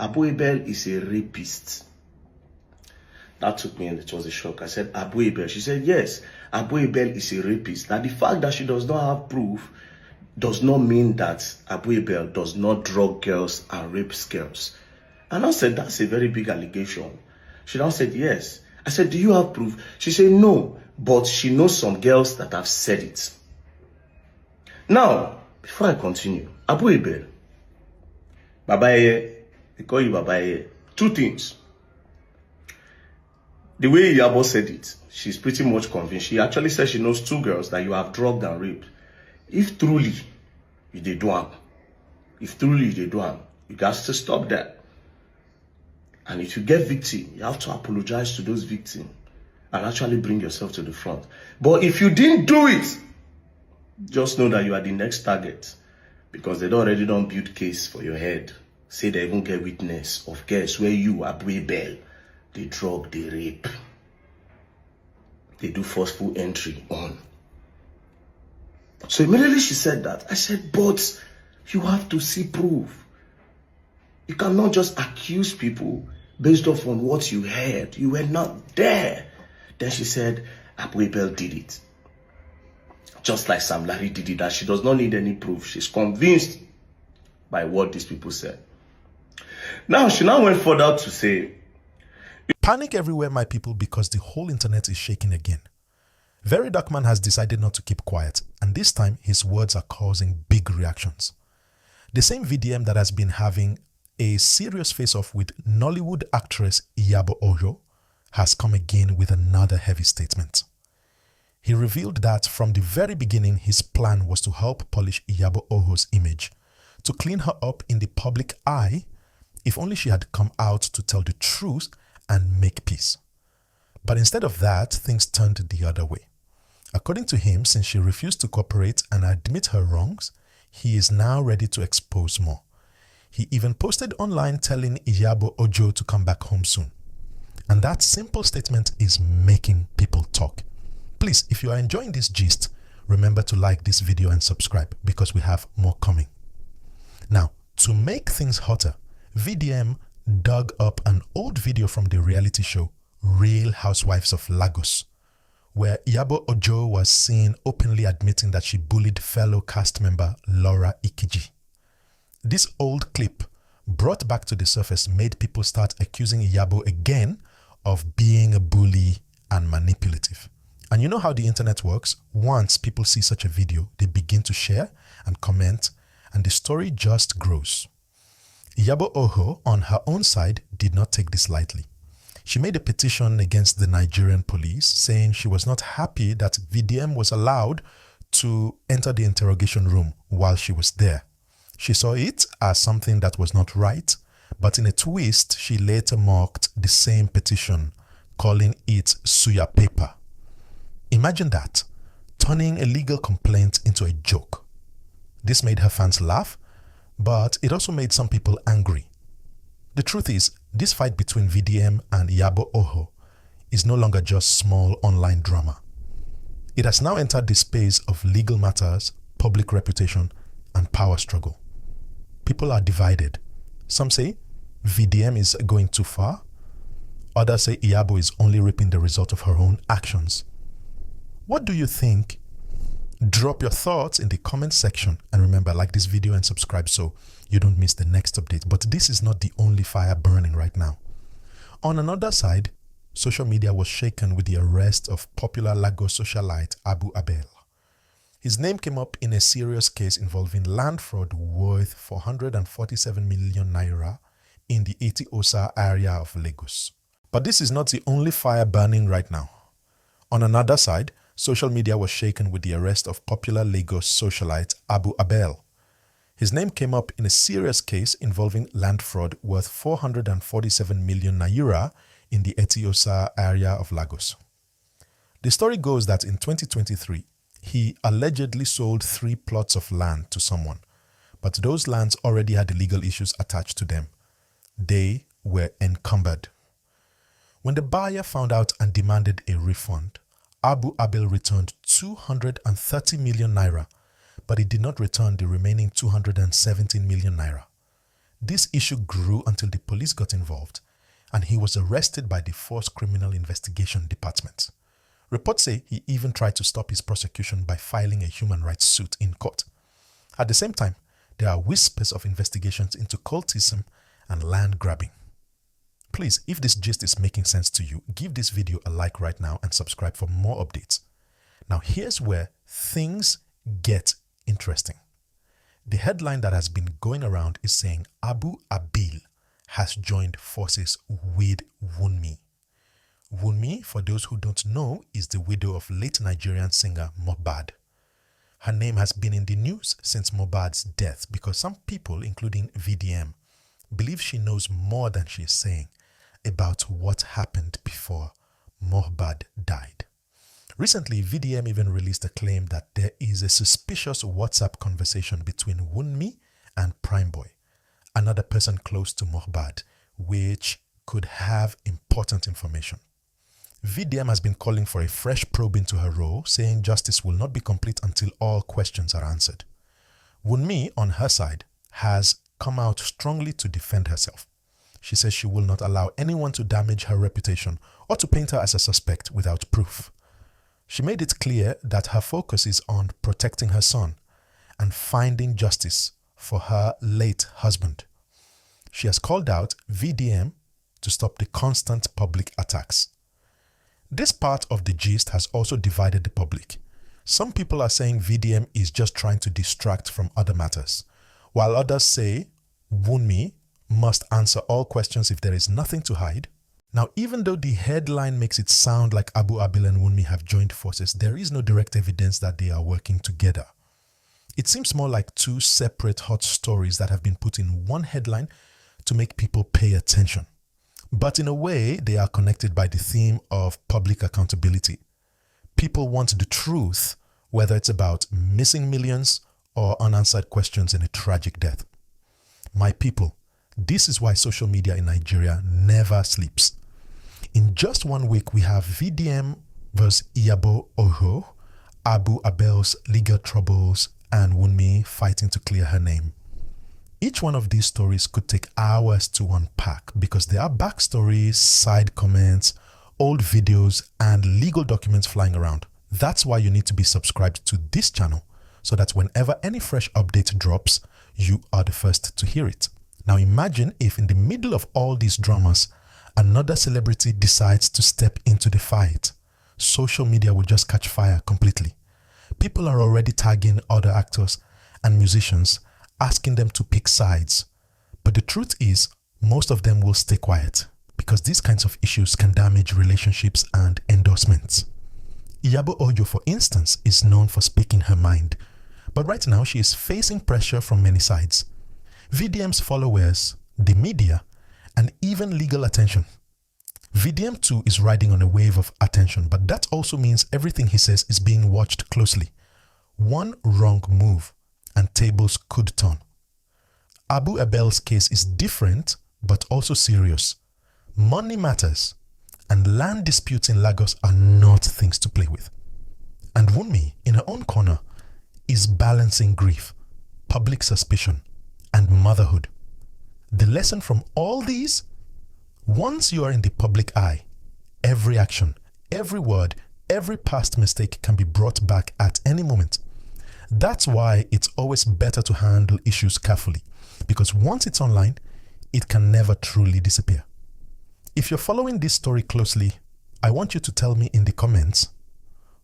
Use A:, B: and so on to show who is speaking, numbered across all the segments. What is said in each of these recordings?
A: Abu-Abel is a rapist. That took me, and it was a shock. I said, Abu-Abel. She said, yes, Abu-Abel is a rapist. Now, the fact that she does not have proof does not mean that Abu-Abel does not drug girls and rape girls. And I said, that's a very big allegation. She now said, yes. I said, do you have proof? She said, no, but she knows some girls that have said it. Now, before I continue, Abu-Abel, Babaye, we call you Babaye. Two things. The way Iyabo said it, she's pretty much convinced. She actually said she knows two girls that you have drugged and raped. If truly you did do them, if truly you did do them, you got to stop that. And if you get victim, you have to apologize to those victims and actually bring yourself to the front. But if you didn't do it, just know that you are the next target, because they already don't build case for your head. Say they even get witness of girls where you, Abu-Abel, they drug, they rape, they do forceful entry on. So immediately she said that. I said, but you have to see proof. You cannot just accuse people based off on what you heard. You were not there. Then she said, Abu-Abel did it. Just like Sam Larry did it, that she does not need any proof. She's convinced by what these people said. Now, she now went further to say,
B: panic everywhere, my people, because the whole internet is shaking again. Very Dark Man has decided not to keep quiet, and this time his words are causing big reactions. The same VDM that has been having a serious face-off with Nollywood actress Iyabo Ojo has come again with another heavy statement. He revealed that from the very beginning his plan was to help polish Iyabo Ojo's image, to clean her up in the public eye, if only she had come out to tell the truth and make peace. But instead of that, things turned the other way. According to him, since she refused to cooperate and admit her wrongs, he is now ready to expose more. He even posted online telling Iyabo Ojo to come back home soon. And that simple statement is making people talk. Please, if you are enjoying this gist, remember to like this video and subscribe, because we have more coming. Now, to make things hotter, VDM dug up an old video from the reality show Real Housewives of Lagos, where Iyabo Ojo was seen openly admitting that she bullied fellow cast member Laura Ikiji. This old clip, brought back to the surface, made people start accusing Iyabo again of being a bully and manipulative. And you know how the internet works. Once people see such a video, they begin to share and comment, and the story just grows. Iyabo Ojo, on her own side, did not take this lightly. She made a petition against the Nigerian police, saying she was not happy that VDM was allowed to enter the interrogation room while she was there. She saw it as something that was not right, but in a twist, she later mocked the same petition, calling it suya paper. Imagine that, turning a legal complaint into a joke. This made her fans laugh, but it also made some people angry. The truth is, this fight between VDM and Iyabo Ojo is no longer just small online drama. It has now entered the space of legal matters, public reputation, and power struggle. People are divided. Some say VDM is going too far. Others say Iyabo is only reaping the result of her own actions. What do you think? Drop your thoughts in the comment section, and remember, like this video and subscribe so you don't miss the next update. But this is not the only fire burning right now. On another side, social media was shaken with the arrest of popular Lagos socialite Abu-Abel. His name came up in a serious case involving land fraud worth 447 million naira in the Eti-Osa area of Lagos. But this is not the only fire burning right now. On another side, social media was shaken with the arrest of popular Lagos socialite Abu-Abel. His name came up in a serious case involving land fraud worth 447 million naira in the Eti-Osa area of Lagos. The story goes that in 2023, he allegedly sold 3 plots of land to someone, but those lands already had legal issues attached to them. They were encumbered. When the buyer found out and demanded a refund, Abu-Abel returned 230 million naira, but he did not return the remaining 217 million naira. This issue grew until the police got involved and he was arrested by the Force Criminal Investigation Department. Reports say he even tried to stop his prosecution by filing a human rights suit in court. At the same time, there are whispers of investigations into cultism and land grabbing. Please, if this gist is making sense to you, give this video a like right now and subscribe for more updates. Now here's where things get interesting. The headline that has been going around is saying Abu-Abel has joined forces with Wunmi. Wunmi, for those who don't know, is the widow of late Nigerian singer Mohbad. Her name has been in the news since Mohbad's death because some people, including VDM, believe she knows more than she is saying about what happened before Mohbad died. Recently, VDM even released a claim that there is a suspicious WhatsApp conversation between Wunmi and Primeboy, another person close to Mohbad, which could have important information. VDM has been calling for a fresh probe into her role, saying justice will not be complete until all questions are answered. Wunmi, on her side, has come out strongly to defend herself. She says she will not allow anyone to damage her reputation or to paint her as a suspect without proof. She made it clear that her focus is on protecting her son and finding justice for her late husband. She has called out VDM to stop the constant public attacks. This part of the gist has also divided the public. Some people are saying VDM is just trying to distract from other matters, while others say Wunmi must answer all questions if there is nothing to hide. Now, even though the headline makes it sound like Abu-Abel and Wunmi have joined forces, there is no direct evidence that they are working together. It seems more like two separate hot stories that have been put in one headline to make people pay attention. But in a way, they are connected by the theme of public accountability. People want the truth, whether it's about missing millions or unanswered questions in a tragic death. My people, this is why social media in Nigeria never sleeps. In just 1 week, we have VDM vs. Iyabo Ojo Abu-Abel's legal troubles and Wunmi fighting to clear her name. Each one of these stories could take hours to unpack because there are backstories, side comments, old videos, and legal documents flying around. That's why you need to be subscribed to this channel so that whenever any fresh update drops, you are the first to hear it. Now imagine if in the middle of all these dramas, another celebrity decides to step into the fight. Social media will just catch fire completely. People are already tagging other actors and musicians, asking them to pick sides. But the truth is, most of them will stay quiet because these kinds of issues can damage relationships and endorsements. Iyabo Ojo, for instance, is known for speaking her mind, but right now she is facing pressure from many sides. VDM's followers, the media, and even legal attention. VDM too is riding on a wave of attention, but that also means everything he says is being watched closely. One wrong move and tables could turn. Abu-Abel's case is different but also serious. Money matters, and land disputes in Lagos are not things to play with. And Wunmi, in her own corner, is balancing grief, public suspicion, and motherhood. The lesson from all these: once you are in the public eye, every action, every word, every past mistake can be brought back at any moment. That's why it's always better to handle issues carefully, because once it's online, it can never truly disappear. If you're following this story closely, I want you to tell me in the comments,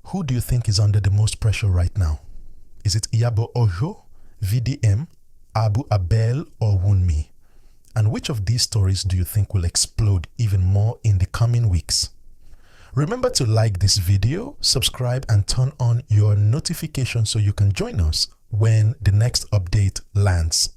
B: who do you think is under the most pressure right now? Is it Iyabo Ojo, VDM, Abu-Abel, or Wunmi? And which of these stories do you think will explode even more in the coming weeks? Remember to like this video, subscribe, and turn on your notifications so you can join us when the next update lands.